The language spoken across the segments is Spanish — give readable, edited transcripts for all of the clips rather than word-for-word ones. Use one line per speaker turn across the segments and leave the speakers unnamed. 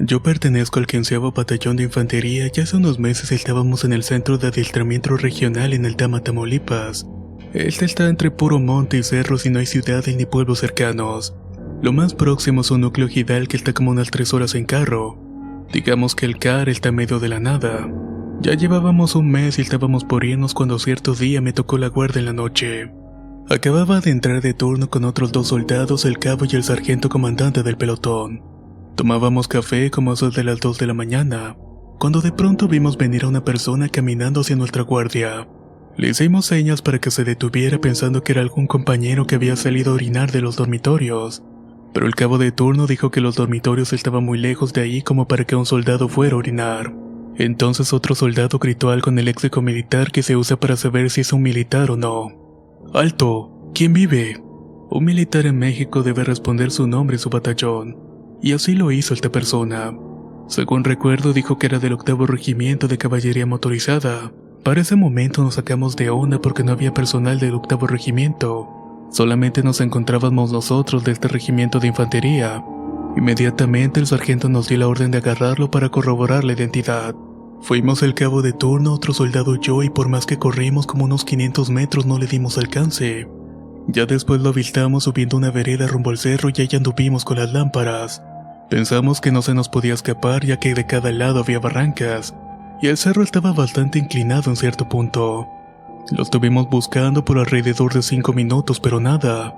Yo pertenezco al 15º Batallón de Infantería y hace unos meses estábamos en el centro de adiestramiento regional en Aldama, Tamaulipas. Este está entre puro monte y cerros y no hay ciudades ni pueblos cercanos. Lo más próximo es un núcleo ejidal que está como unas 3 horas en carro. Digamos que el CAR está en medio de la nada. Ya llevábamos un mes y estábamos por irnos cuando cierto día me tocó la guardia en la noche. Acababa de entrar de turno con otros 2 soldados, el cabo y el sargento comandante del pelotón. Tomábamos café como a eso de las 2 de la mañana, cuando de pronto vimos venir a una persona caminando hacia nuestra guardia. Le hicimos señas para que se detuviera pensando que era algún compañero que había salido a orinar de los dormitorios, pero el cabo de turno dijo que los dormitorios estaban muy lejos de ahí como para que un soldado fuera a orinar. Entonces otro soldado gritó algo en el léxico militar que se usa para saber si es un militar o no. ¡Alto! ¿Quién vive? Un militar en México debe responder su nombre y su batallón. Y así lo hizo esta persona. Según recuerdo, dijo que era del 8º Regimiento de Caballería Motorizada. Para ese momento nos sacamos de onda porque no había personal del 8º Regimiento. Solamente nos encontrábamos nosotros de este regimiento de infantería. Inmediatamente el sargento nos dio la orden de agarrarlo para corroborar la identidad. Fuimos el cabo de turno, otro soldado y yo, y por más que corrimos como unos 500 metros no le dimos alcance. Ya después lo avistamos subiendo una vereda rumbo al cerro y ahí anduvimos con las lámparas. Pensamos que no se nos podía escapar ya que de cada lado había barrancas, y el cerro estaba bastante inclinado en cierto punto. Lo estuvimos buscando por alrededor de 5 minutos, pero nada.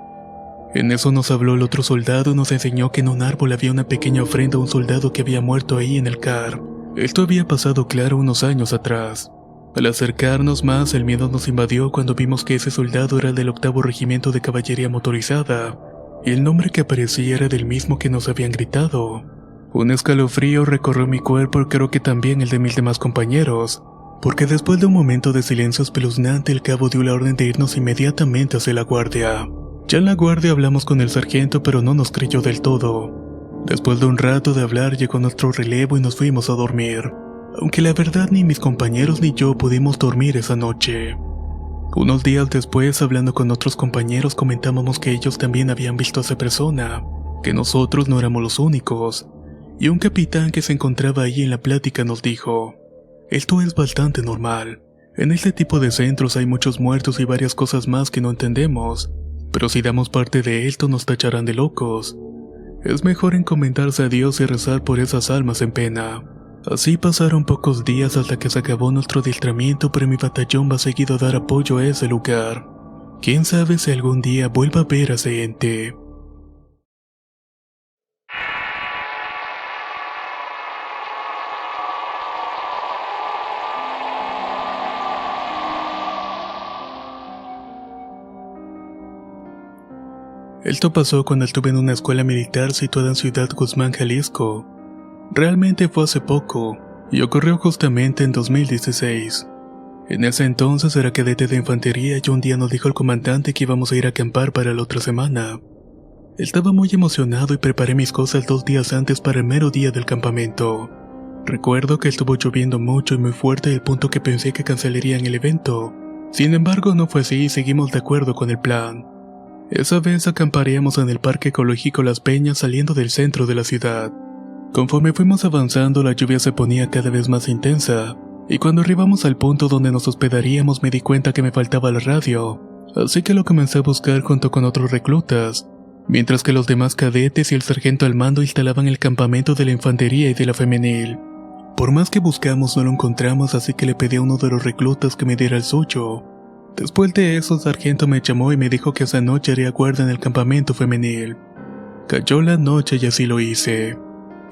En eso nos habló el otro soldado y nos enseñó que en un árbol había una pequeña ofrenda a un soldado que había muerto ahí en el CAR. Esto había pasado claro unos años atrás. Al acercarnos más, el miedo nos invadió cuando vimos que ese soldado era del 8º Regimiento de Caballería Motorizada, y el nombre que aparecía era del mismo que nos habían gritado. Un escalofrío recorrió mi cuerpo y creo que también el de mis demás compañeros, porque después de un momento de silencio espeluznante el cabo dio la orden de irnos inmediatamente hacia la guardia. Ya en la guardia hablamos con el sargento pero no nos creyó del todo. Después de un rato de hablar llegó nuestro relevo y nos fuimos a dormir, aunque la verdad ni mis compañeros ni yo pudimos dormir esa noche. Unos días después, hablando con otros compañeros, comentábamos que ellos también habían visto a esa persona, que nosotros no éramos los únicos, y un capitán que se encontraba ahí en la plática nos dijo: esto es bastante normal. En este tipo de centros hay muchos muertos y varias cosas más que no entendemos, pero si damos parte de esto nos tacharán de locos. Es mejor encomendarse a Dios y rezar por esas almas en pena. Así pasaron pocos días hasta que se acabó nuestro adiestramiento, pero mi batallón va seguido a dar apoyo a ese lugar. Quién sabe si algún día vuelva a ver a ese ente. Esto pasó cuando estuve en una escuela militar situada en Ciudad Guzmán, Jalisco. Realmente fue hace poco, y ocurrió justamente en 2016. En ese entonces era cadete de infantería y un día nos dijo el comandante que íbamos a ir a acampar para la otra semana. Estaba muy emocionado y preparé mis cosas 2 días antes para el mero día del campamento. Recuerdo que estuvo lloviendo mucho y muy fuerte al punto que pensé que cancelarían el evento. Sin embargo, no fue así y seguimos de acuerdo con el plan. Esa vez acamparíamos en el Parque Ecológico Las Peñas saliendo del centro de la ciudad. Conforme fuimos avanzando, la lluvia se ponía cada vez más intensa, y cuando arribamos al punto donde nos hospedaríamos me di cuenta que me faltaba la radio, así que lo comencé a buscar junto con otros reclutas, mientras que los demás cadetes y el sargento al mando instalaban el campamento de la infantería y de la femenil. Por más que buscamos no lo encontramos, así que le pedí a uno de los reclutas que me diera el suyo. Después de eso, el sargento me llamó y me dijo que esa noche haría guardia en el campamento femenil. Cayó la noche y así lo hice.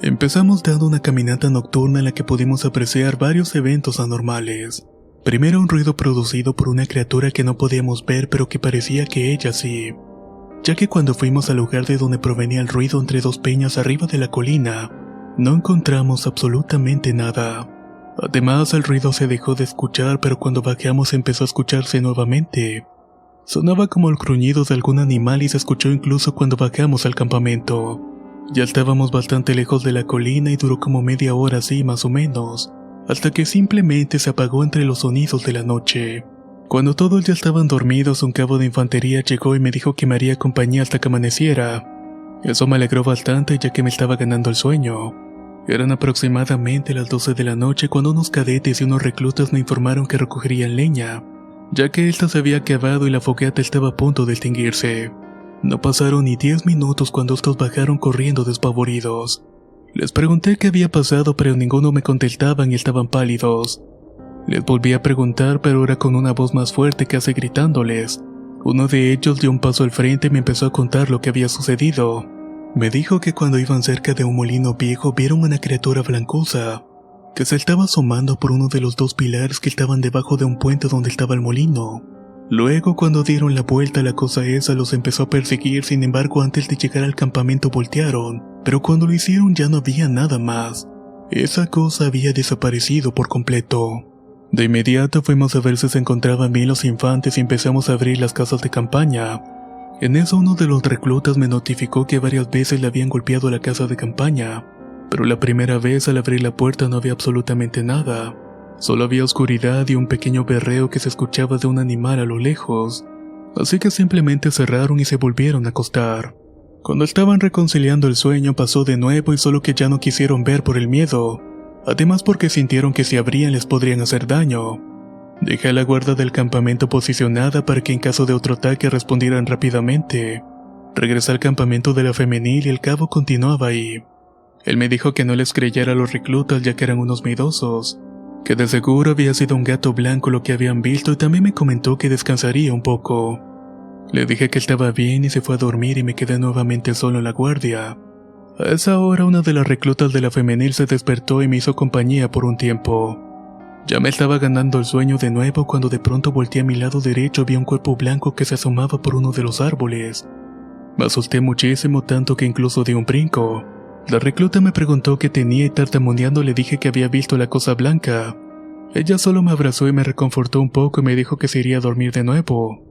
Empezamos dando una caminata nocturna en la que pudimos apreciar varios eventos anormales. Primero, un ruido producido por una criatura que no podíamos ver pero que parecía que ella sí, ya que cuando fuimos al lugar de donde provenía el ruido entre 2 peñas arriba de la colina, no encontramos absolutamente nada. Además, el ruido se dejó de escuchar, pero cuando bajamos empezó a escucharse nuevamente. Sonaba como el gruñido de algún animal y se escuchó incluso cuando bajamos al campamento. Ya estábamos bastante lejos de la colina y duró como media hora así más o menos, hasta que simplemente se apagó entre los sonidos de la noche. Cuando todos ya estaban dormidos, un cabo de infantería llegó y me dijo que me haría compañía hasta que amaneciera. Eso me alegró bastante ya que me estaba ganando el sueño. Eran aproximadamente las 12 de la noche cuando unos cadetes y unos reclutas me informaron que recogerían leña, ya que esta se había acabado y la fogata estaba a punto de extinguirse. No pasaron ni 10 minutos cuando estos bajaron corriendo despavoridos. Les pregunté qué había pasado, pero ninguno me contestaban y estaban pálidos. Les volví a preguntar, pero era con una voz más fuerte, casi gritándoles. Uno de ellos dio un paso al frente y me empezó a contar lo que había sucedido. Me dijo que cuando iban cerca de un molino viejo vieron una criatura blancuza que se estaba asomando por uno de los 2 pilares que estaban debajo de un puente donde estaba el molino. Luego, cuando dieron la vuelta, la cosa esa los empezó a perseguir. Sin embargo, antes de llegar al campamento voltearon, pero cuando lo hicieron ya no había nada más. Esa cosa había desaparecido por completo. De inmediato fuimos a ver si se encontraban bien los infantes y empezamos a abrir las casas de campaña. En eso uno de los reclutas me notificó que varias veces le habían golpeado la casa de campaña, pero la primera vez al abrir la puerta no había absolutamente nada. Solo había oscuridad y un pequeño berreo que se escuchaba de un animal a lo lejos, así que simplemente cerraron y se volvieron a acostar. Cuando estaban reconciliando el sueño pasó de nuevo y solo que ya no quisieron ver por el miedo, además porque sintieron que si abrían les podrían hacer daño. Dejé a la guarda del campamento posicionada para que en caso de otro ataque respondieran rápidamente. Regresé al campamento de la femenil y el cabo continuaba ahí. Él me dijo que no les creyera a los reclutas ya que eran unos miedosos, que de seguro había sido un gato blanco lo que habían visto, y también me comentó que descansaría un poco. Le dije que estaba bien y se fue a dormir y me quedé nuevamente solo en la guardia. A esa hora una de las reclutas de la femenil se despertó y me hizo compañía por un tiempo. Ya me estaba ganando el sueño de nuevo cuando de pronto volteé a mi lado derecho y vi un cuerpo blanco que se asomaba por uno de los árboles. Me asusté muchísimo, tanto que incluso di un brinco. La recluta me preguntó qué tenía y tartamudeando le dije que había visto la cosa blanca. Ella solo me abrazó y me reconfortó un poco y me dijo que se iría a dormir de nuevo.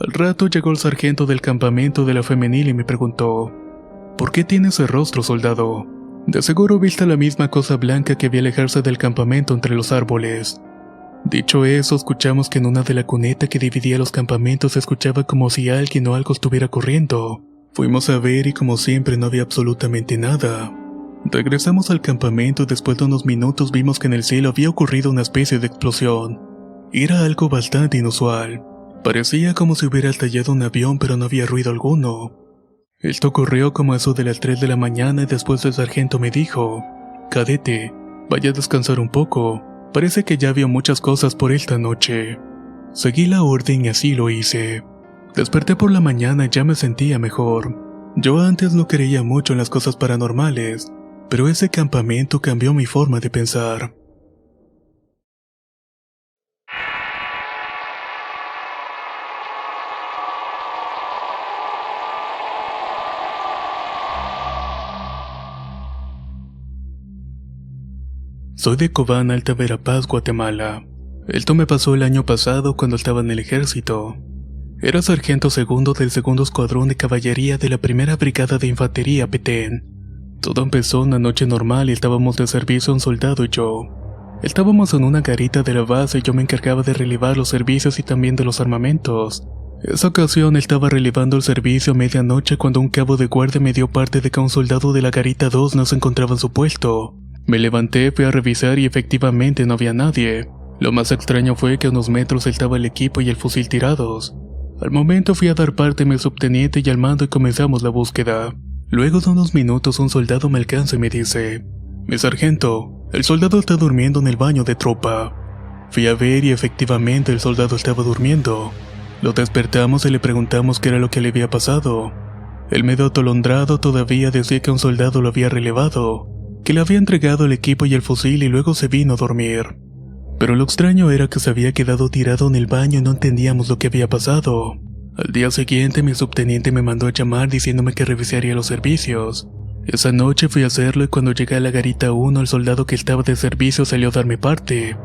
Al rato llegó el sargento del campamento de la femenil y me preguntó: ¿por qué tiene ese rostro, soldado? De seguro viste la misma cosa blanca que vi alejarse del campamento entre los árboles. Dicho eso, escuchamos que en una de la cuneta que dividía los campamentos se escuchaba como si alguien o algo estuviera corriendo. Fuimos a ver y como siempre no había absolutamente nada. Regresamos al campamento y después de unos minutos vimos que en el cielo había ocurrido una especie de explosión. Era algo bastante inusual. Parecía como si hubiera estallado un avión, pero no había ruido alguno. Esto ocurrió como a eso de las 3 de la mañana y después el sargento me dijo: cadete, vaya a descansar un poco, parece que ya vio muchas cosas por esta noche. Seguí la orden y así lo hice. Desperté por la mañana y ya me sentía mejor. Yo antes no creía mucho en las cosas paranormales, pero ese campamento cambió mi forma de pensar. Soy de Cobán, Alta Verapaz, Guatemala. Esto me pasó el año pasado cuando estaba en el ejército. Era sargento segundo del segundo escuadrón de caballería de la primera brigada de infantería Petén. Todo empezó una noche normal y estábamos de servicio un soldado y yo. Estábamos en una garita de la base y yo me encargaba de relevar los servicios y también de los armamentos. Esa ocasión estaba relevando el servicio a medianoche cuando un cabo de guardia me dio parte de que un soldado de la garita 2 no se encontraba en su puesto. Me levanté, fui a revisar y efectivamente no había nadie. Lo más extraño fue que a unos metros estaba el equipo y el fusil tirados. Al momento fui a dar parte a mi subteniente y al mando y comenzamos la búsqueda. Luego de unos minutos un soldado me alcanza y me dice: mi sargento, el soldado está durmiendo en el baño de tropa. Fui a ver y efectivamente el soldado estaba durmiendo. Lo despertamos y le preguntamos qué era lo que le había pasado. El medio atolondrado todavía decía que un soldado lo había relevado, que le había entregado el equipo y el fusil y luego se vino a dormir. Pero lo extraño era que se había quedado tirado en el baño y no entendíamos lo que había pasado. Al día siguiente mi subteniente me mandó a llamar diciéndome que revisaría los servicios. Esa noche fui a hacerlo y cuando llegué a la garita 1 el soldado que estaba de servicio salió a darme parte.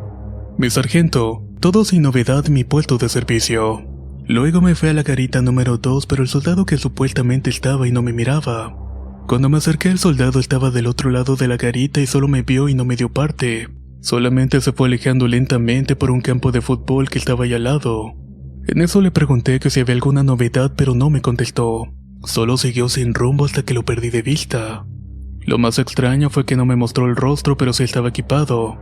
Mi sargento, todo sin novedad en mi puesto de servicio. Luego me fui a la garita número 2, pero el soldado que supuestamente estaba y no me miraba. Cuando me acerqué el soldado estaba del otro lado de la garita y solo me vio y no me dio parte. Solamente se fue alejando lentamente por un campo de fútbol que estaba ahí al lado. En eso le pregunté que si había alguna novedad, pero no me contestó. Solo siguió sin rumbo hasta que lo perdí de vista. Lo más extraño fue que no me mostró el rostro, pero sí estaba equipado.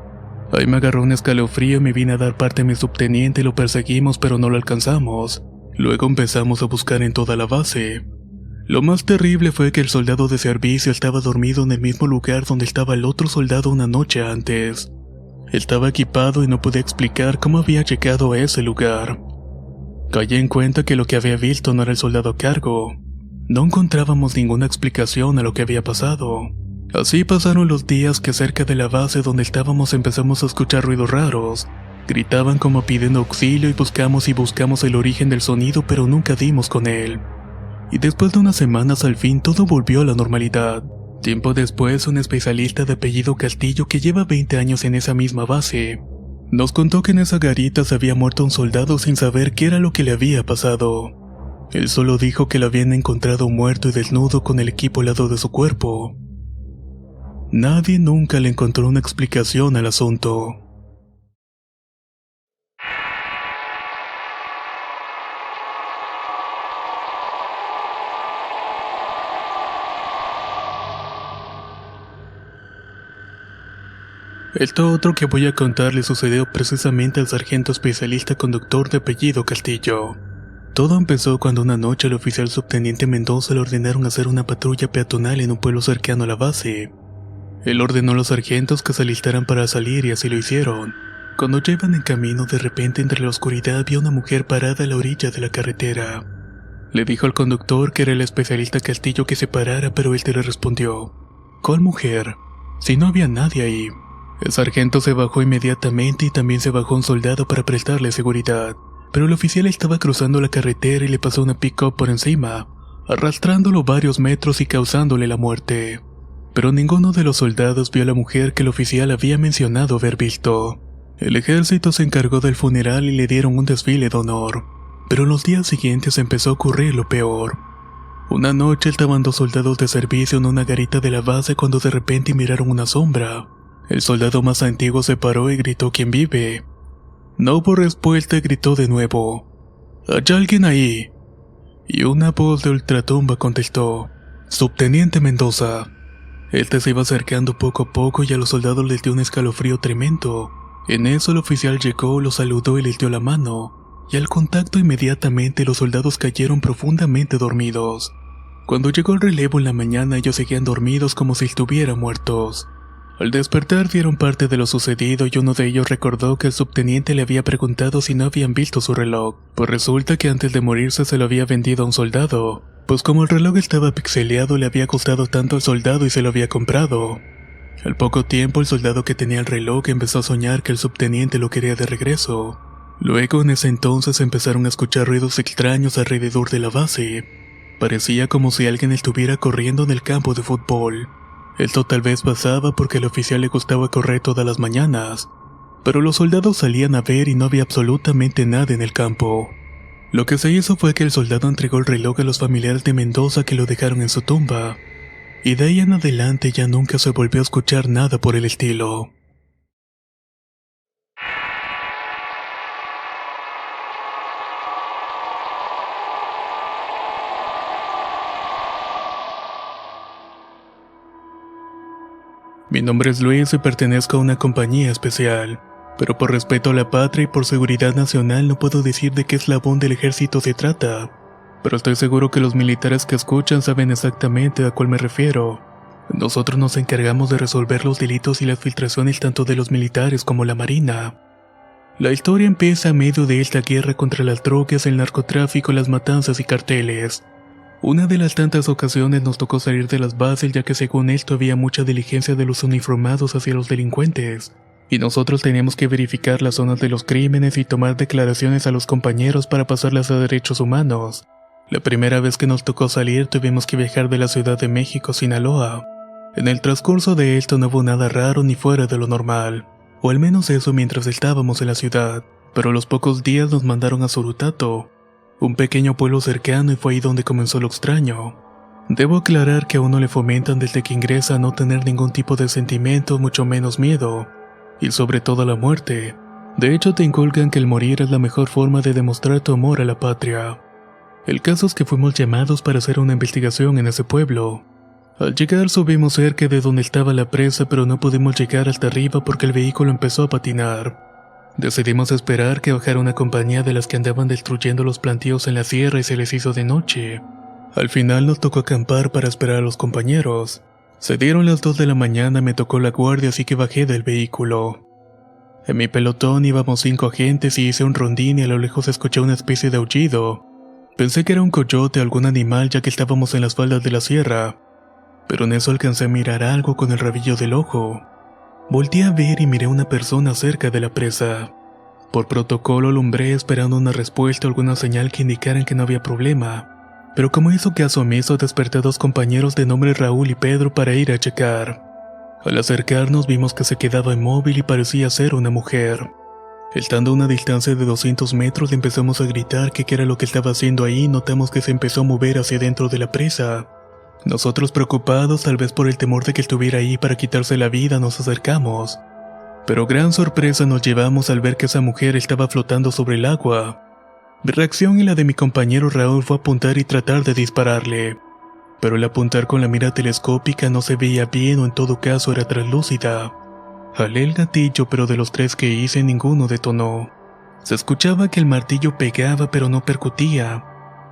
Ahí me agarró un escalofrío y me vine a dar parte a mi subteniente y lo perseguimos, pero no lo alcanzamos. Luego empezamos a buscar en toda la base. Lo más terrible fue que el soldado de servicio estaba dormido en el mismo lugar donde estaba el otro soldado una noche antes. Estaba equipado y no pude explicar cómo había llegado a ese lugar. Caí en cuenta que lo que había visto no era el soldado a cargo. No encontrábamos ninguna explicación a lo que había pasado. Así pasaron los días que cerca de la base donde estábamos empezamos a escuchar ruidos raros. Gritaban como pidiendo auxilio y buscamos el origen del sonido, pero nunca dimos con él. Y después de unas semanas al fin todo volvió a la normalidad. Tiempo después, un especialista de apellido Castillo que lleva 20 años en esa misma base, nos contó que en esa garita se había muerto un soldado sin saber qué era lo que le había pasado. Él solo dijo que lo habían encontrado muerto y desnudo con el equipo al lado de su cuerpo. Nadie nunca le encontró una explicación al asunto. Esto otro que voy a contar le sucedió precisamente al sargento especialista conductor de apellido Castillo. Todo empezó cuando una noche al oficial subteniente Mendoza le ordenaron hacer una patrulla peatonal en un pueblo cercano a la base. Él ordenó a los sargentos que se alistaran para salir y así lo hicieron. Cuando ya iban en camino, de repente entre la oscuridad vio una mujer parada a la orilla de la carretera. Le dijo al conductor que era el especialista Castillo que se parara, pero él le respondió: ¿Cuál mujer? Si no había nadie ahí. El sargento se bajó inmediatamente y también se bajó un soldado para prestarle seguridad, pero el oficial estaba cruzando la carretera y le pasó una pick-up por encima, arrastrándolo varios metros y causándole la muerte. Pero ninguno de los soldados vio a la mujer que el oficial había mencionado haber visto. El ejército se encargó del funeral y le dieron un desfile de honor, pero en los días siguientes empezó a ocurrir lo peor. Una noche estaban dos soldados de servicio en una garita de la base cuando de repente miraron una sombra. El soldado más antiguo se paró y gritó: ¿Quién vive? No hubo respuesta y gritó de nuevo: ¿Hay alguien ahí? Y una voz de ultratumba contestó: Subteniente Mendoza. Este se iba acercando poco a poco y a los soldados les dio un escalofrío tremendo. En eso el oficial llegó, los saludó y les dio la mano, y al contacto inmediatamente los soldados cayeron profundamente dormidos. Cuando llegó el relevo en la mañana ellos seguían dormidos como si estuvieran muertos. Al despertar dieron parte de lo sucedido y uno de ellos recordó que el subteniente le había preguntado si no habían visto su reloj, pues resulta que antes de morirse se lo había vendido a un soldado, pues como el reloj estaba pixeleado le había costado tanto al soldado y se lo había comprado. Al poco tiempo el soldado que tenía el reloj empezó a soñar que el subteniente lo quería de regreso. Luego en ese entonces empezaron a escuchar ruidos extraños alrededor de la base. Parecía como si alguien estuviera corriendo en el campo de fútbol. Esto tal vez pasaba porque al oficial le gustaba correr todas las mañanas, pero los soldados salían a ver y no había absolutamente nada en el campo. Lo que se hizo fue que el soldado entregó el reloj a los familiares de Mendoza que lo dejaron en su tumba, y de ahí en adelante ya nunca se volvió a escuchar nada por el estilo. Mi nombre es Luis y pertenezco a una compañía especial, pero por respeto a la patria y por seguridad nacional no puedo decir de qué eslabón del ejército se trata, pero estoy seguro que los militares que escuchan saben exactamente a cuál me refiero. Nosotros nos encargamos de resolver los delitos y las filtraciones tanto de los militares como la marina. La historia empieza a medio de esta guerra contra las drogas, el narcotráfico, las matanzas y carteles. Una de las tantas ocasiones nos tocó salir de las bases ya que según esto había mucha diligencia de los uniformados hacia los delincuentes, y nosotros teníamos que verificar las zonas de los crímenes y tomar declaraciones a los compañeros para pasarlas a derechos humanos. La primera vez que nos tocó salir tuvimos que viajar de la Ciudad de México a Sinaloa. En el transcurso de esto no hubo nada raro ni fuera de lo normal, o al menos eso mientras estábamos en la ciudad, pero a los pocos días nos mandaron a Sorutato, un pequeño pueblo cercano, y fue ahí donde comenzó lo extraño. Debo aclarar que a uno le fomentan desde que ingresa a no tener ningún tipo de sentimiento, mucho menos miedo, y sobre todo la muerte. De hecho te inculcan que el morir es la mejor forma de demostrar tu amor a la patria. El caso es que fuimos llamados para hacer una investigación en ese pueblo. Al llegar subimos cerca de donde estaba la presa, pero no pudimos llegar hasta arriba porque el vehículo empezó a patinar. Decidimos esperar que bajara una compañía de las que andaban destruyendo los plantíos en la sierra y se les hizo de noche. Al final nos tocó acampar para esperar a los compañeros. Se dieron las 2 de la mañana, me tocó la guardia, así que bajé del vehículo. En mi pelotón íbamos 5 agentes y hice un rondín y a lo lejos escuché una especie de aullido. Pensé que era un coyote o algún animal ya que estábamos en las faldas de la sierra, pero en eso alcancé a mirar algo con el rabillo del ojo. Volteé a ver y miré a una persona cerca de la presa. Por protocolo alumbré esperando una respuesta o alguna señal que indicaran que no había problema. Pero como hizo caso omiso, desperté a 2 compañeros de nombre Raúl y Pedro para ir a checar. Al acercarnos vimos que se quedaba inmóvil y parecía ser una mujer. Estando a una distancia de 200 metros le empezamos a gritar que qué era lo que estaba haciendo ahí y notamos que se empezó a mover hacia dentro de la presa. Nosotros preocupados, tal vez por el temor de que estuviera ahí para quitarse la vida, nos acercamos. Pero gran sorpresa nos llevamos al ver que esa mujer estaba flotando sobre el agua. Mi reacción y la de mi compañero Raúl fue apuntar y tratar de dispararle. Pero al apuntar con la mira telescópica no se veía bien o en todo caso era translúcida. Jalé el gatillo, pero de los 3 que hice ninguno detonó. Se escuchaba que el martillo pegaba pero no percutía.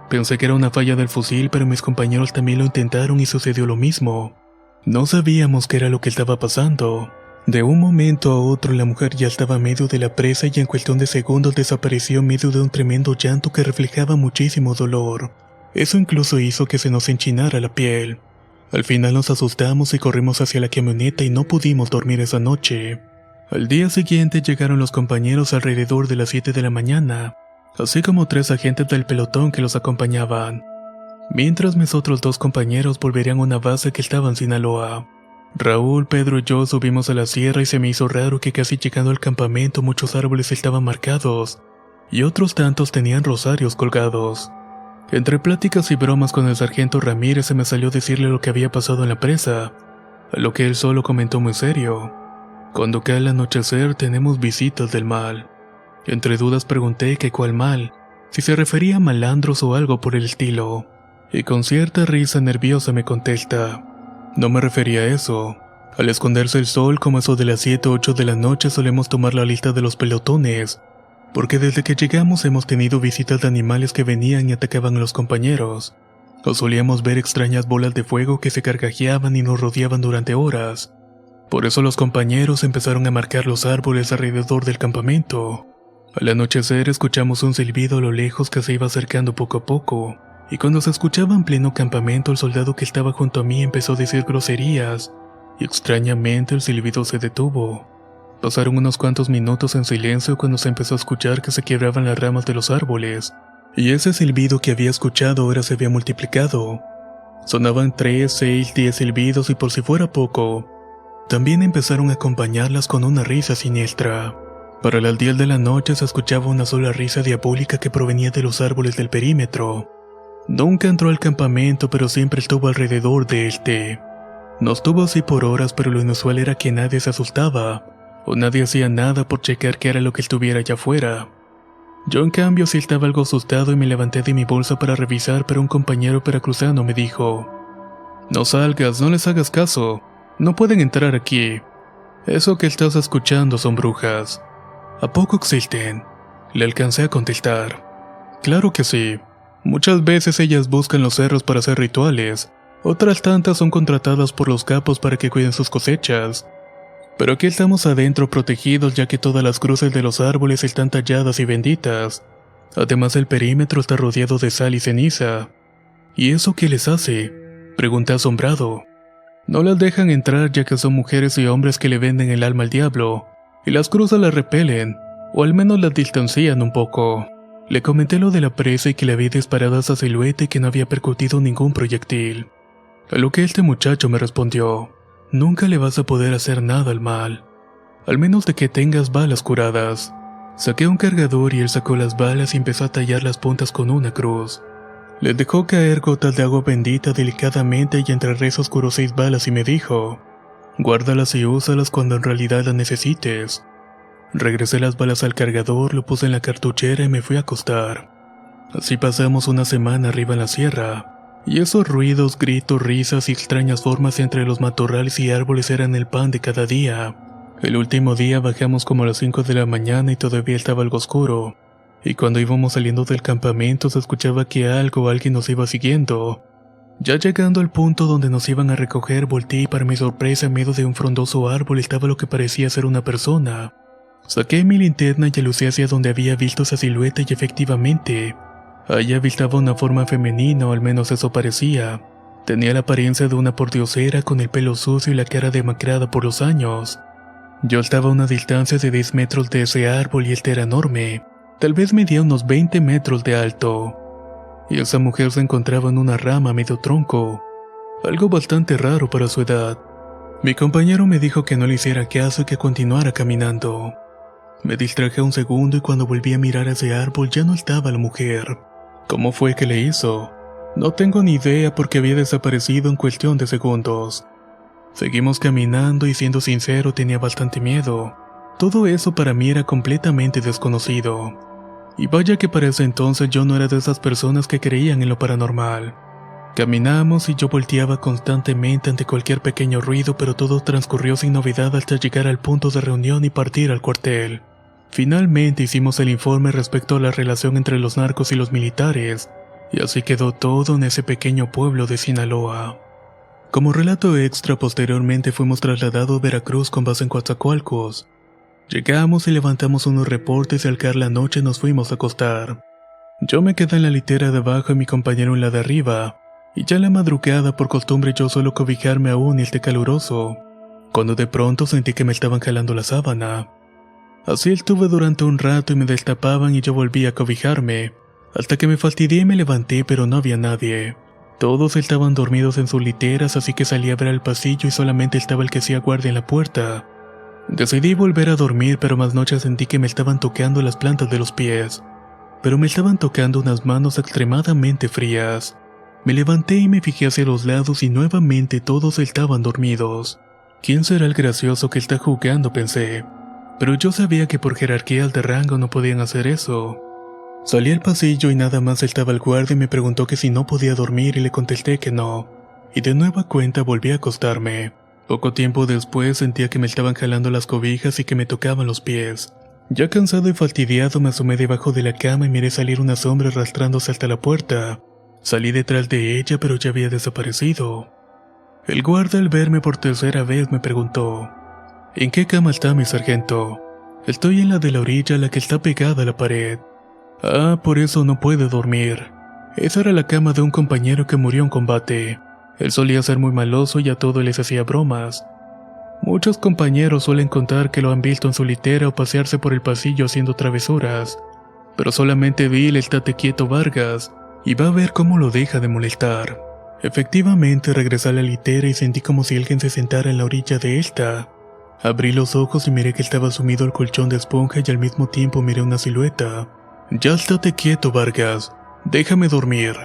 Pensé que era una falla del fusil, pero mis compañeros también lo intentaron y sucedió lo mismo. No sabíamos qué era lo que estaba pasando. De un momento a otro la mujer ya estaba en medio de la presa y en cuestión de segundos desapareció en medio de un tremendo llanto que reflejaba muchísimo dolor. Eso incluso hizo que se nos enchinara la piel. Al final nos asustamos y corrimos hacia la camioneta y no pudimos dormir esa noche. Al día siguiente llegaron los compañeros alrededor de las 7 de la mañana, así como 3 agentes del pelotón que los acompañaban. Mientras mis otros 2 compañeros volverían a una base que estaba en Sinaloa. Raúl, Pedro y yo subimos a la sierra y se me hizo raro que casi llegando al campamento muchos árboles estaban marcados y otros tantos tenían rosarios colgados. Entre pláticas y bromas con el sargento Ramírez se me salió decirle lo que había pasado en la presa, a lo que él solo comentó muy serio. Cuando cae el anochecer tenemos visitas del mal. Entre dudas pregunté que cuál mal, si se refería a malandros o algo por el estilo, y con cierta risa nerviosa me contesta: no me refería a eso. Al esconderse el sol, como eso de las 7 o 8 de la noche, solemos tomar la lista de los pelotones, porque desde que llegamos hemos tenido visitas de animales que venían y atacaban a los compañeros, o solíamos ver extrañas bolas de fuego que se carcajeaban y nos rodeaban durante horas. Por eso los compañeros empezaron a marcar los árboles alrededor del campamento. Al anochecer escuchamos un silbido a lo lejos que se iba acercando poco a poco, y cuando se escuchaba en pleno campamento el soldado que estaba junto a mí empezó a decir groserías, y extrañamente el silbido se detuvo. Pasaron unos cuantos minutos en silencio cuando se empezó a escuchar que se quebraban las ramas de los árboles, y ese silbido que había escuchado ahora se había multiplicado. Sonaban 3, 6, 10 silbidos y por si fuera poco, también empezaron a acompañarlas con una risa siniestra. Para las 10 de la noche se escuchaba una sola risa diabólica que provenía de los árboles del perímetro. Nunca entró al campamento, pero siempre estuvo alrededor de este. Nos tuvo así por horas, pero lo inusual era que nadie se asustaba, o nadie hacía nada por checar qué era lo que estuviera allá afuera. Yo en cambio sí estaba algo asustado y me levanté de mi bolsa para revisar, pero un compañero veracruzano me dijo: no salgas, no les hagas caso, no pueden entrar aquí. Eso que estás escuchando son brujas. ¿A poco existen? Le alcancé a contestar. Claro que sí. Muchas veces ellas buscan los cerros para hacer rituales, otras tantas son contratadas por los capos para que cuiden sus cosechas. Pero aquí estamos adentro protegidos ya que todas las cruces de los árboles están talladas y benditas. Además el perímetro está rodeado de sal y ceniza. ¿Y eso qué les hace?, pregunté asombrado. No las dejan entrar ya que son mujeres y hombres que le venden el alma al diablo, y las cruces las repelen, o al menos las distancian un poco. Le comenté lo de la presa y que le había disparado a esa silueta y que no había percutido ningún proyectil. A lo que este muchacho me respondió: nunca le vas a poder hacer nada al mal, al menos de que tengas balas curadas. Saqué un cargador y él sacó las balas y empezó a tallar las puntas con una cruz. Le dejó caer gotas de agua bendita delicadamente y entre rezos curó 6 balas y me dijo: guárdalas y úsalas cuando en realidad las necesites. Regresé las balas al cargador, lo puse en la cartuchera y me fui a acostar. Así pasamos una semana arriba en la sierra. Y esos ruidos, gritos, risas y extrañas formas entre los matorrales y árboles eran el pan de cada día. El último día bajamos como a las 5 de la mañana y todavía estaba algo oscuro. Y cuando íbamos saliendo del campamento se escuchaba que algo o alguien nos iba siguiendo. Ya llegando al punto donde nos iban a recoger, volteé y para mi sorpresa en medio de un frondoso árbol estaba lo que parecía ser una persona. Saqué mi linterna y alucé hacia donde había visto esa silueta y efectivamente, allí avistaba una forma femenina, o al menos eso parecía. Tenía la apariencia de una pordiosera con el pelo sucio y la cara demacrada por los años. Yo estaba a una distancia de 10 metros de ese árbol y este era enorme. Tal vez medía unos 20 metros de alto. Y esa mujer se encontraba en una rama medio tronco, algo bastante raro para su edad. Mi compañero me dijo que no le hiciera caso y que continuara caminando. Me distraje un segundo y cuando volví a mirar a ese árbol ya no estaba la mujer. ¿Cómo fue que le hizo? No tengo ni idea porque había desaparecido en cuestión de segundos. Seguimos caminando y siendo sincero tenía bastante miedo. Todo eso para mí era completamente desconocido. Y vaya que para ese entonces yo no era de esas personas que creían en lo paranormal. Caminamos y yo volteaba constantemente ante cualquier pequeño ruido, pero todo transcurrió sin novedad hasta llegar al punto de reunión y partir al cuartel. Finalmente hicimos el informe respecto a la relación entre los narcos y los militares, y así quedó todo en ese pequeño pueblo de Sinaloa. Como relato extra, posteriormente fuimos trasladados a Veracruz con base en Coatzacoalcos. Llegamos y levantamos unos reportes y al caer la noche nos fuimos a acostar. Yo me quedé en la litera de abajo y mi compañero en la de arriba, y ya en la madrugada por costumbre yo suelo cobijarme aún y esté caluroso, cuando de pronto sentí que me estaban jalando la sábana. Así estuve durante un rato y me destapaban y yo volví a cobijarme, hasta que me fastidié y me levanté pero no había nadie. Todos estaban dormidos en sus literas, así que salí a ver al pasillo y solamente estaba el que hacía guardia en la puerta. Decidí volver a dormir, pero más noche sentí que me estaban tocando las plantas de los pies. Pero me estaban tocando unas manos extremadamente frías. Me levanté y me fijé hacia los lados y nuevamente todos estaban dormidos. ¿Quién será el gracioso que está jugando?, pensé. Pero yo sabía que por jerarquías de rango no podían hacer eso. Salí al pasillo y nada más estaba el guardia y me preguntó que si no podía dormir y le contesté que no. Y de nueva cuenta volví a acostarme. Poco tiempo después sentía que me estaban jalando las cobijas y que me tocaban los pies. Ya cansado y fastidiado me asomé debajo de la cama y miré salir una sombra arrastrándose hasta la puerta. Salí detrás de ella pero ya había desaparecido. El guardia al verme por tercera vez me preguntó: ¿En qué cama está mi sargento? Estoy en la de la orilla, la que está pegada a la pared. Ah, por eso no puede dormir. Esa era la cama de un compañero que murió en combate. Él solía ser muy maloso y a todo les hacía bromas. Muchos compañeros suelen contar que lo han visto en su litera o pasearse por el pasillo haciendo travesuras, pero solamente vi el estate quieto Vargas y va a ver cómo lo deja de molestar. Efectivamente regresé a la litera y sentí como si alguien se sentara en la orilla de esta. Abrí los ojos y miré que estaba sumido el colchón de esponja y al mismo tiempo miré una silueta. Ya estate quieto, Vargas, déjame dormir.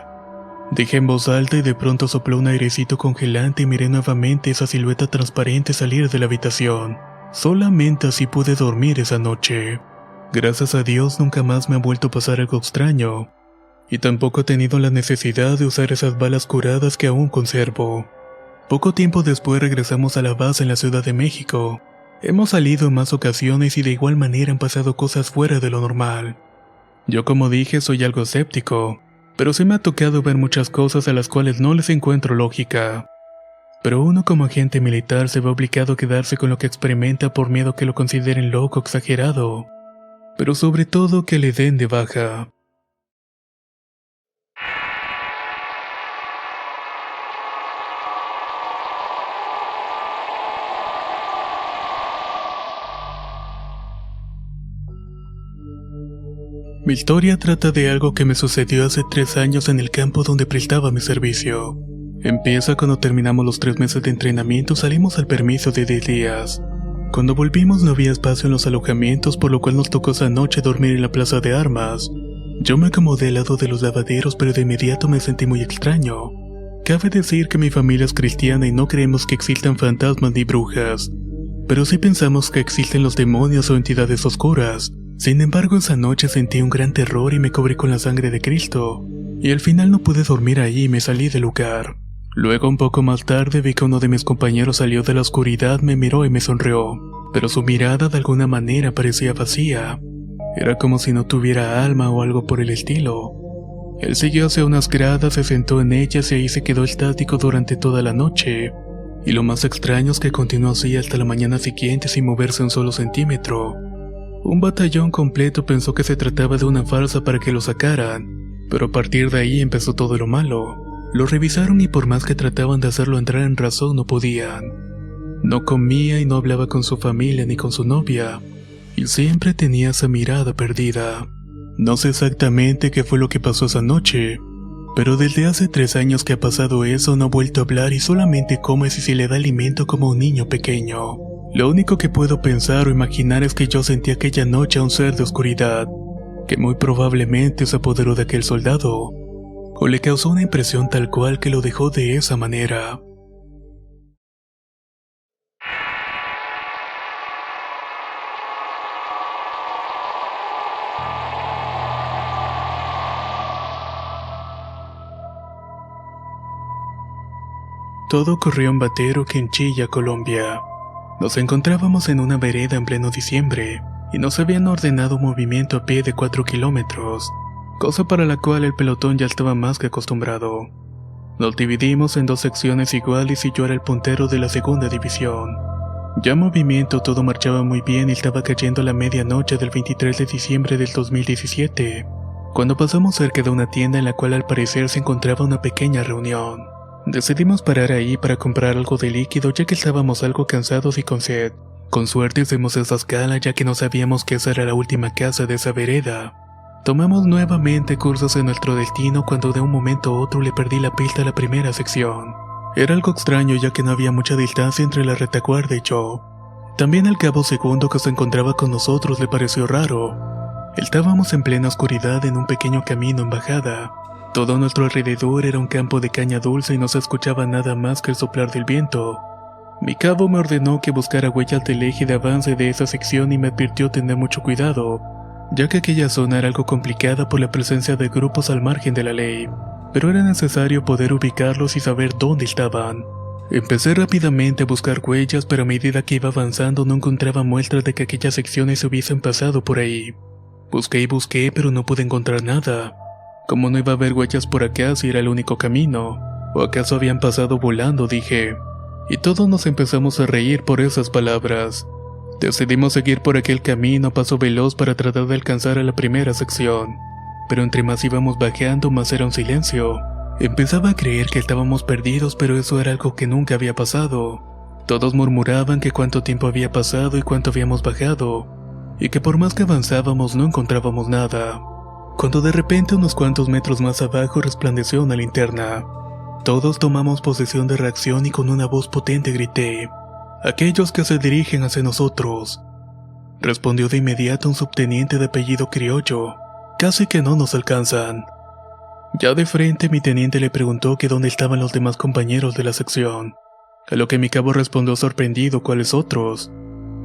Dije en voz alta y de pronto sopló un airecito congelante y miré nuevamente esa silueta transparente salir de la habitación. Solamente así pude dormir esa noche. Gracias a Dios nunca más me ha vuelto a pasar algo extraño. Y tampoco he tenido la necesidad de usar esas balas curadas que aún conservo. Poco tiempo después regresamos a la base en la Ciudad de México. Hemos salido en más ocasiones y de igual manera han pasado cosas fuera de lo normal. Yo, como dije, soy algo escéptico, pero sí me ha tocado ver muchas cosas a las cuales no les encuentro lógica. Pero uno como agente militar se ve obligado a quedarse con lo que experimenta por miedo a que lo consideren loco o exagerado, pero sobre todo que le den de baja. Mi historia trata de algo que me sucedió hace 3 años en el campo donde prestaba mi servicio. Empieza cuando terminamos los 3 meses de entrenamiento, salimos al permiso de 10 días. Cuando volvimos no había espacio en los alojamientos, por lo cual nos tocó esa noche dormir en la plaza de armas. Yo me acomodé al lado de los lavaderos, pero de inmediato me sentí muy extraño. Cabe decir que mi familia es cristiana y no creemos que existan fantasmas ni brujas, pero sí pensamos que existen los demonios o entidades oscuras. Sin embargo, esa noche sentí un gran terror y me cubrí con la sangre de Cristo. y al final no pude dormir ahí y me salí del lugar. Luego, un poco más tarde, vi que uno de mis compañeros salió de la oscuridad, me miró y me sonrió, pero su mirada de alguna manera parecía vacía. Era como si no tuviera alma o algo por el estilo. Él siguió hacia unas gradas, se sentó en ellas y ahí se quedó estático durante toda la noche. Y lo más extraño es que continuó así hasta la mañana siguiente sin moverse un solo centímetro. Un batallón completo pensó que se trataba de una farsa para que lo sacaran, pero a partir de ahí empezó todo lo malo. Lo revisaron y por más que trataban de hacerlo entrar en razón no podían. No comía y no hablaba con su familia ni con su novia, y siempre tenía esa mirada perdida. No sé exactamente qué fue lo que pasó esa noche, pero desde hace 3 años que ha pasado eso no ha vuelto a hablar y solamente come si se le da alimento como un niño pequeño. Lo único que puedo pensar o imaginar es que yo sentí aquella noche a un ser de oscuridad, que muy probablemente se apoderó de aquel soldado, o le causó una impresión tal cual que lo dejó de esa manera. Todo ocurrió en Batero, Quinchilla, Colombia. Nos encontrábamos en una vereda en pleno diciembre, y nos habían ordenado un movimiento a pie de 4 kilómetros, cosa para la cual el pelotón ya estaba más que acostumbrado. Nos dividimos en 2 secciones iguales y yo era el puntero de la segunda división. Ya en movimiento todo marchaba muy bien y estaba cayendo la medianoche del 23 de diciembre del 2017, cuando pasamos cerca de una tienda en la cual al parecer se encontraba una pequeña reunión. Decidimos parar ahí para comprar algo de líquido ya que estábamos algo cansados y con sed. Con suerte hicimos esa escala ya que no sabíamos que esa era la última casa de esa vereda. Tomamos nuevamente cursos en nuestro destino cuando de un momento a otro le perdí la pista a la primera sección. Era algo extraño ya que no había mucha distancia entre la retaguardia y yo. También al cabo segundo que se encontraba con nosotros le pareció raro. Estábamos en plena oscuridad en un pequeño camino en bajada. Todo a nuestro alrededor era un campo de caña dulce y no se escuchaba nada más que el soplar del viento. Mi cabo me ordenó que buscara huellas del eje de avance de esa sección y me advirtió tener mucho cuidado, ya que aquella zona era algo complicada por la presencia de grupos al margen de la ley, pero era necesario poder ubicarlos y saber dónde estaban. Empecé rápidamente a buscar huellas, pero a medida que iba avanzando no encontraba muestras de que aquellas secciones se hubiesen pasado por ahí. Busqué y busqué, pero no pude encontrar nada. Como no iba a haber huellas por acá si era el único camino, o acaso habían pasado volando, dije. Y todos nos empezamos a reír por esas palabras. Decidimos seguir por aquel camino a paso veloz para tratar de alcanzar a la primera sección. Pero entre más íbamos bajando, más era un silencio. Empezaba a creer que estábamos perdidos, pero eso era algo que nunca había pasado. Todos murmuraban que cuánto tiempo había pasado y cuánto habíamos bajado, y que por más que avanzábamos no encontrábamos nada. Cuando de repente unos cuantos metros más abajo resplandeció una linterna. Todos tomamos posesión de reacción y con una voz potente grité: «¡Aquellos que se dirigen hacia nosotros!». Respondió de inmediato un subteniente de apellido criollo: «Casi que no nos alcanzan». Ya de frente mi teniente le preguntó que dónde estaban los demás compañeros de la sección, a lo que mi cabo respondió sorprendido: «¿Cuáles otros?».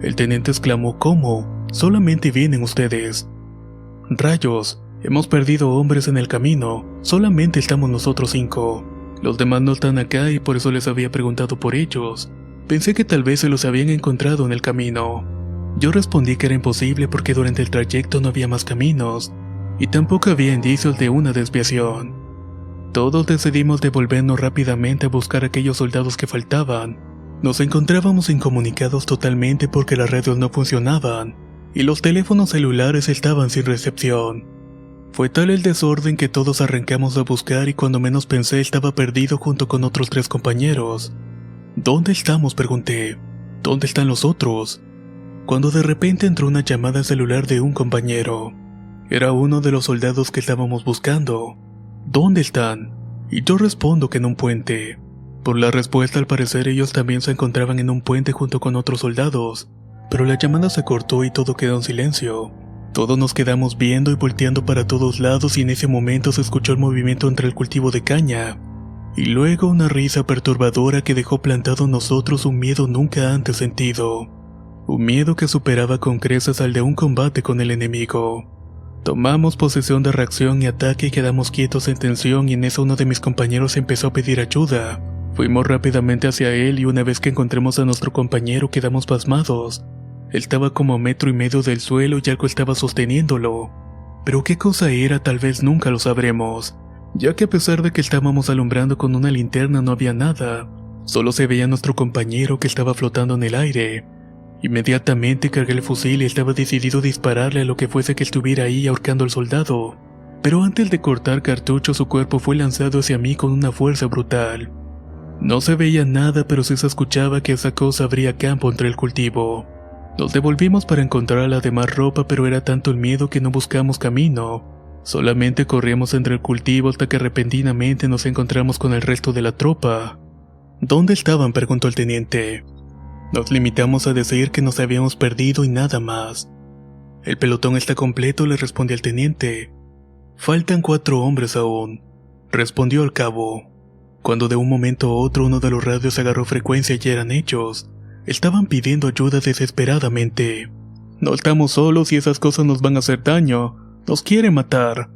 El teniente exclamó: «¿Cómo? Solamente vienen ustedes». «Rayos, hemos perdido hombres en el camino, solamente estamos nosotros 5. Los demás no están acá y por eso les había preguntado por ellos. Pensé que tal vez se los habían encontrado en el camino». Yo respondí que era imposible porque durante el trayecto no había más caminos, y tampoco había indicios de una desviación. Todos decidimos devolvernos rápidamente a buscar a aquellos soldados que faltaban. Nos encontrábamos incomunicados totalmente porque las redes no funcionaban, y los teléfonos celulares estaban sin recepción. Fue tal el desorden que todos arrancamos a buscar y cuando menos pensé estaba perdido junto con otros 3 compañeros. «¿Dónde estamos?», pregunté. «¿Dónde están los otros?». Cuando de repente entró una llamada celular de un compañero. Era uno de los soldados que estábamos buscando. «¿Dónde están?». Y yo respondo que en un puente. Por la respuesta, al parecer ellos también se encontraban en un puente junto con otros soldados, pero la llamada se cortó y todo quedó en silencio. Todos nos quedamos viendo y volteando para todos lados y en ese momento se escuchó el movimiento entre el cultivo de caña, y luego una risa perturbadora que dejó plantado en nosotros un miedo nunca antes sentido. Un miedo que superaba con creces al de un combate con el enemigo. Tomamos posesión de reacción y ataque y quedamos quietos en tensión, y en eso uno de mis compañeros empezó a pedir ayuda. Fuimos rápidamente hacia él y una vez que encontremos a nuestro compañero quedamos pasmados. Él estaba como a 1,5 metros del suelo y algo estaba sosteniéndolo. Pero qué cosa era tal vez nunca lo sabremos, ya que a pesar de que estábamos alumbrando con una linterna no había nada, solo se veía a nuestro compañero que estaba flotando en el aire. Inmediatamente cargué el fusil y estaba decidido a dispararle a lo que fuese que estuviera ahí ahorcando al soldado. Pero antes de cortar cartucho su cuerpo fue lanzado hacia mí con una fuerza brutal. No se veía nada, pero sí se escuchaba que esa cosa abría campo entre el cultivo. Nos devolvimos para encontrar la demás ropa, pero era tanto el miedo que no buscamos camino. Solamente corríamos entre el cultivo hasta que repentinamente nos encontramos con el resto de la tropa. ¿Dónde estaban?, preguntó el teniente. Nos limitamos a decir que nos habíamos perdido y nada más. El pelotón está completo, le respondió el teniente. Faltan 4 hombres aún, respondió el cabo. Cuando de un momento a otro uno de los radios agarró frecuencia y eran ellos. Estaban pidiendo ayuda desesperadamente. No estamos solos y esas cosas nos van a hacer daño. Nos quieren matar.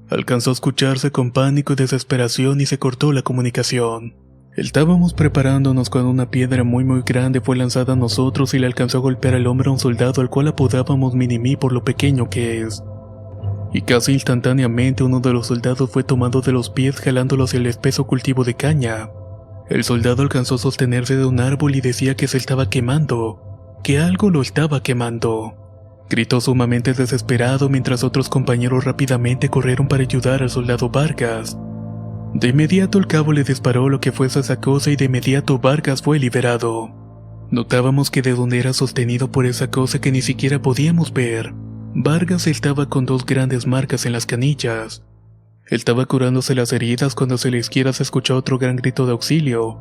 Alcanzó a escucharse con pánico y desesperación y se cortó la comunicación. Estábamos preparándonos cuando una piedra muy grande fue lanzada a nosotros y le alcanzó a golpear el hombro a un soldado al cual apodábamos Minimi por lo pequeño que es. Y casi instantáneamente uno de los soldados fue tomado de los pies jalándolo hacia el espeso cultivo de caña. El soldado alcanzó a sostenerse de un árbol y decía que se estaba quemando, que algo lo estaba quemando. Gritó sumamente desesperado mientras otros compañeros rápidamente corrieron para ayudar al soldado Vargas. De inmediato el cabo le disparó lo que fuese esa cosa y de inmediato Vargas fue liberado. Notábamos que de donde era sostenido por esa cosa que ni siquiera podíamos ver, Vargas estaba con 2 grandes marcas en las canillas. Estaba curándose las heridas cuando hacia la izquierda se escuchó otro gran grito de auxilio.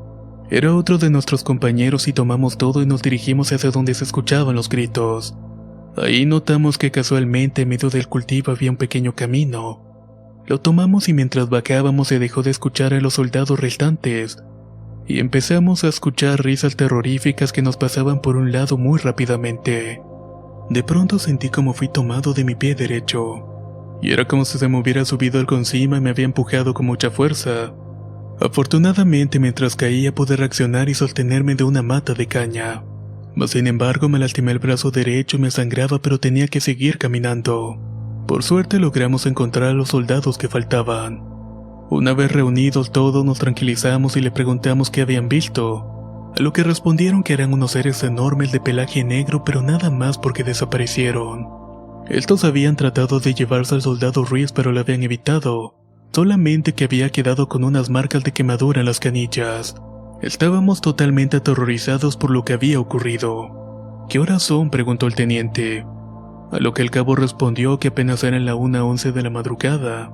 Era otro de nuestros compañeros y tomamos todo y nos dirigimos hacia donde se escuchaban los gritos. Ahí notamos que casualmente en medio del cultivo había un pequeño camino. Lo tomamos y mientras bajábamos se dejó de escuchar a los soldados restantes, y empezamos a escuchar risas terroríficas que nos pasaban por un lado muy rápidamente. De pronto sentí como fui tomado de mi pie derecho, y era como si se me hubiera subido algo encima y me había empujado con mucha fuerza. Afortunadamente mientras caía pude reaccionar y sostenerme de una mata de caña. Mas sin embargo me lastimé el brazo derecho y me sangraba, pero tenía que seguir caminando. Por suerte logramos encontrar a los soldados que faltaban. Una vez reunidos todos nos tranquilizamos y le preguntamos qué habían visto, a lo que respondieron que eran unos seres enormes de pelaje negro, pero nada más porque desaparecieron. Estos habían tratado de llevarse al soldado Ruiz pero lo habían evitado, solamente que había quedado con unas marcas de quemadura en las canillas. Estábamos totalmente aterrorizados por lo que había ocurrido. ¿Qué horas son?, preguntó el teniente. A lo que el cabo respondió que apenas eran la 1:11 de la madrugada.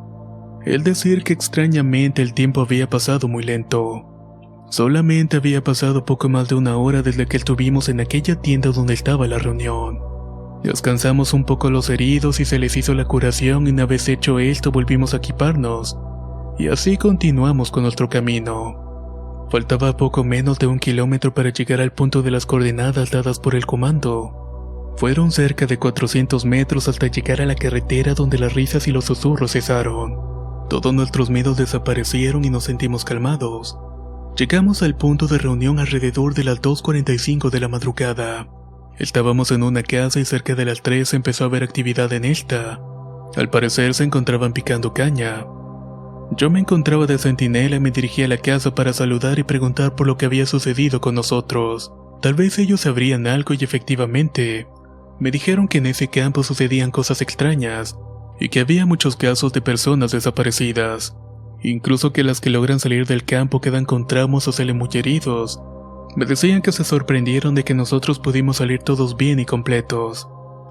Es decir que extrañamente el tiempo había pasado muy lento. Solamente había pasado poco más de 1 hora desde que estuvimos en aquella tienda donde estaba la reunión. Descansamos un poco los heridos y se les hizo la curación, y una vez hecho esto volvimos a equiparnos. Y así continuamos con nuestro camino. Faltaba poco menos de 1 kilómetro para llegar al punto de las coordenadas dadas por el comando. Fueron cerca de 400 metros hasta llegar a la carretera donde las risas y los susurros cesaron. Todos nuestros miedos desaparecieron y nos sentimos calmados. Llegamos al punto de reunión alrededor de las 2:45 de la madrugada. Estábamos en una casa y cerca de las 3 empezó a haber actividad en esta. Al parecer se encontraban picando caña. Yo me encontraba de centinela y me dirigí a la casa para saludar y preguntar por lo que había sucedido con nosotros. Tal vez ellos sabrían algo y efectivamente me dijeron que en ese campo sucedían cosas extrañas y que había muchos casos de personas desaparecidas, incluso que las que logran salir del campo quedan con traumas o salen muy heridos. Me decían que se sorprendieron de que nosotros pudimos salir todos bien y completos,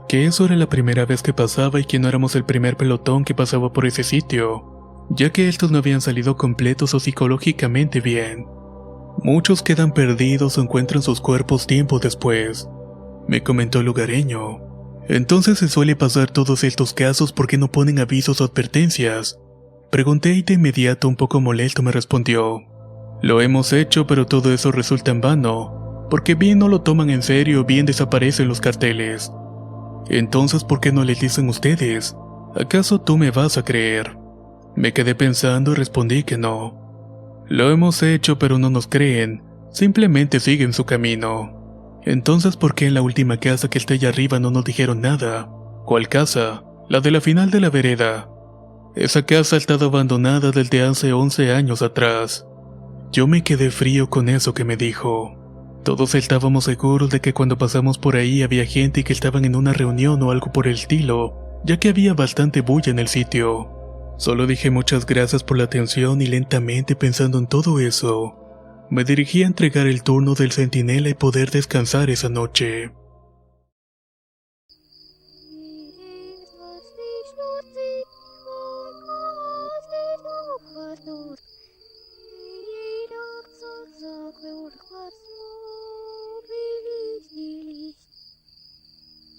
que eso era la primera vez que pasaba y que no éramos el primer pelotón que pasaba por ese sitio, ya que estos no habían salido completos o psicológicamente bien. Muchos quedan perdidos o encuentran sus cuerpos tiempo después, me comentó el lugareño. Entonces se suele pasar todos estos casos porque no ponen avisos o advertencias. Pregunté y de inmediato un poco molesto me respondió: lo hemos hecho, pero todo eso resulta en vano, porque bien no lo toman en serio, bien desaparecen los carteles. Entonces, ¿por qué no les dicen ustedes? ¿Acaso tú me vas a creer? Me quedé pensando y respondí que no. Lo hemos hecho pero no nos creen, simplemente siguen su camino. Entonces, ¿por qué en la última casa que está allá arriba no nos dijeron nada? ¿Cuál casa? La de la final de la vereda. Esa casa ha estado abandonada desde hace 11 años atrás. Yo me quedé frío con eso que me dijo. Todos estábamos seguros de que cuando pasamos por ahí había gente que estaban en una reunión o algo por el estilo, ya que había bastante bulla en el sitio. Solo dije muchas gracias por la atención y lentamente pensando en todo eso, me dirigí a entregar el turno del centinela y poder descansar esa noche.